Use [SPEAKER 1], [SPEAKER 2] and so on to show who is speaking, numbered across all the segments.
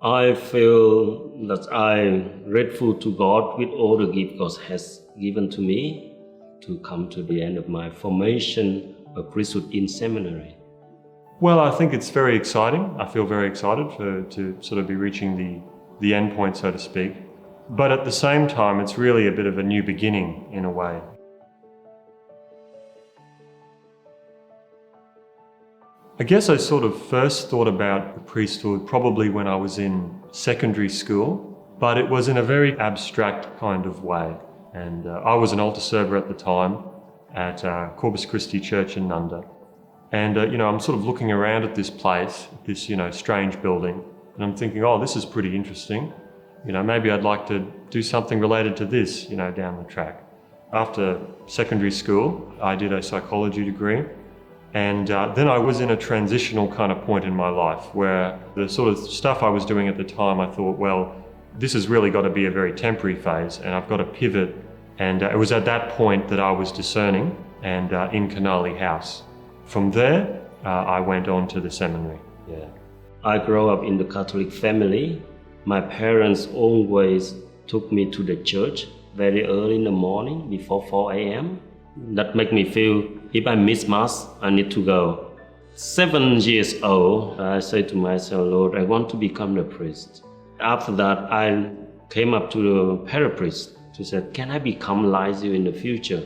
[SPEAKER 1] I feel that I'm grateful to God with all the gifts God has given to me to come to the end of my formation of priesthood in seminary.
[SPEAKER 2] Well, I think it's very exciting. I feel very excited to sort of be reaching the end point, so to speak. But at the same time, it's really a bit of a new beginning in a way. I guess I sort of first thought about the priesthood probably when I was in secondary school, but it was in a very abstract kind of way. And I was an altar server at the time at Corpus Christi Church in Nunda. And, I'm sort of looking around at this place, this, strange building, and I'm thinking, oh, this is pretty interesting. Maybe I'd like to do something related to this, down the track. After secondary school, I did a psychology degree. And then I was in a transitional kind of point in my life where the sort of stuff I was doing at the time, I thought, well, this has really got to be a very temporary phase and I've got to pivot. And it was at that point that I was discerning and in Canali House. From there, I went on to the seminary. Yeah.
[SPEAKER 1] I grew up in the Catholic family. My parents always took me to the church very early in the morning before 4 a.m. That make me feel if I miss Mass, I need to go. 7 years old, I said to myself, Lord, I want to become a priest. After that, I came up to the parapriest to say, can I become like you in the future?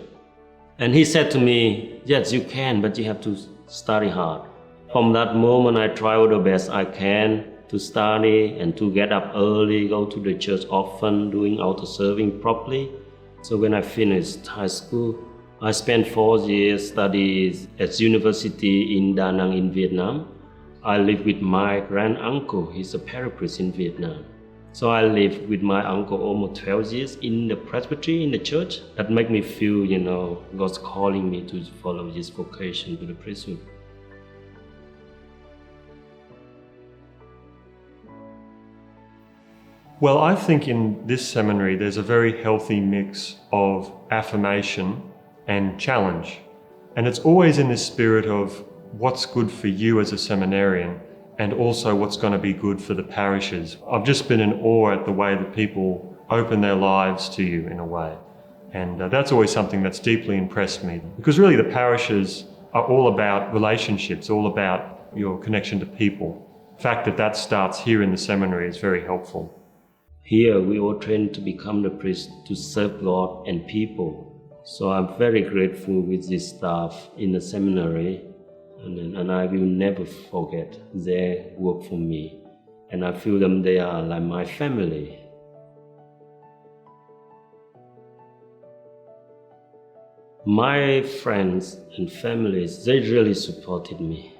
[SPEAKER 1] And he said to me, yes, you can, but you have to study hard. From that moment, I try all the best I can to study and to get up early, go to the church often, doing altar serving properly. So when I finished high school, I spent 4 years studies at university in Da Nang in Vietnam. I lived with my grand-uncle. He's a parapriest in Vietnam. So I lived with my uncle almost 12 years in the presbytery, in the church. That made me feel, God's calling me to follow His vocation to the priesthood.
[SPEAKER 2] Well, I think in this seminary, there's a very healthy mix of affirmation and challenge. And it's always in this spirit of what's good for you as a seminarian and also what's going to be good for the parishes. I've just been in awe at the way that people open their lives to you in a way. And that's always something that's deeply impressed me. Because really the parishes are all about relationships, all about your connection to people. The fact that that starts here in the seminary is very helpful.
[SPEAKER 1] Here we all train to become the priest to serve God and people. So I'm very grateful with this staff in the seminary, and I will never forget their work for me. And I feel them, they are like my family. My friends and families, they really supported me.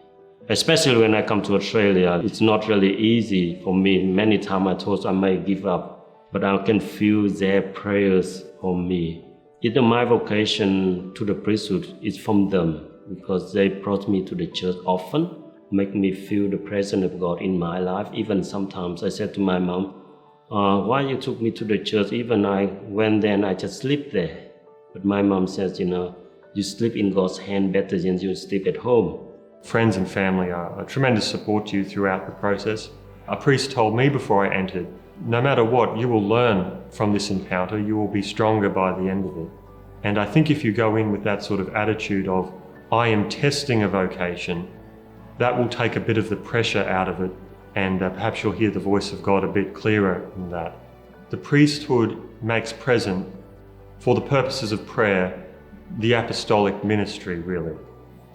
[SPEAKER 1] Especially when I come to Australia, it's not really easy for me. Many times I thought I might give up, but I can feel their prayers for me. Either my vocation to the priesthood is from them because they brought me to the church often, make me feel the presence of God in my life. Even sometimes I said to my mom, why you took me to the church? Even I went there and I just sleep there. But my mom says, you sleep in God's hand better than you sleep at home.
[SPEAKER 2] Friends and family are a tremendous support to you throughout the process. A priest told me before I entered, no matter what, you will learn from this encounter, you will be stronger by the end of it. And I think if you go in with that sort of attitude of, I am testing a vocation, that will take a bit of the pressure out of it, and perhaps you'll hear the voice of God a bit clearer in that. The priesthood makes present, for the purposes of prayer, the apostolic ministry, really.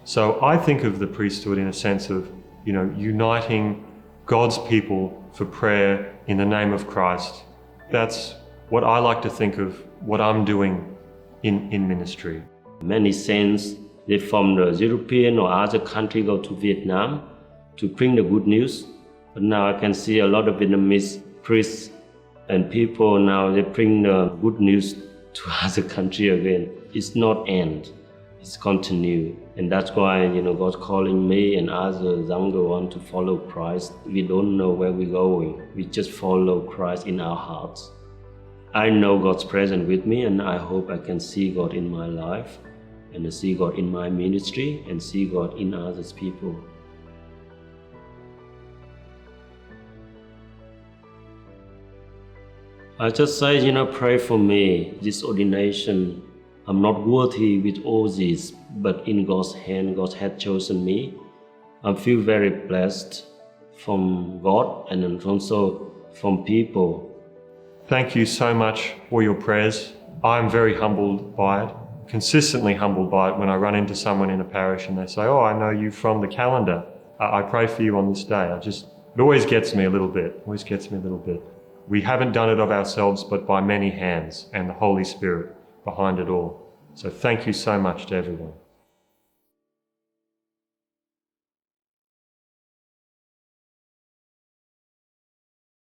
[SPEAKER 2] So I think of the priesthood in a sense of, uniting God's people for prayer in the name of Christ. That's what I like to think of what I'm doing in ministry.
[SPEAKER 1] Many saints, they from the European or other country go to Vietnam to bring the good news. But now I can see a lot of Vietnamese priests and people now, they bring the good news to other country again. It's not end, it's continue. And that's why, God's calling me and other younger ones to follow Christ. We don't know where we're going. We just follow Christ in our hearts. I know God's presence with me, and I hope I can see God in my life, and see God in my ministry, and see God in others people. I just say, pray for me, this ordination. I'm not worthy with all this, but in God's hand, God had chosen me. I feel very blessed from God and then also from people.
[SPEAKER 2] Thank you so much for your prayers. I'm very humbled by it, consistently humbled by it when I run into someone in a parish and they say, oh, I know you from the calendar. I pray for you on this day. It always gets me a little bit, We haven't done it of ourselves, but by many hands and the Holy Spirit behind it all. So thank you so much to everyone.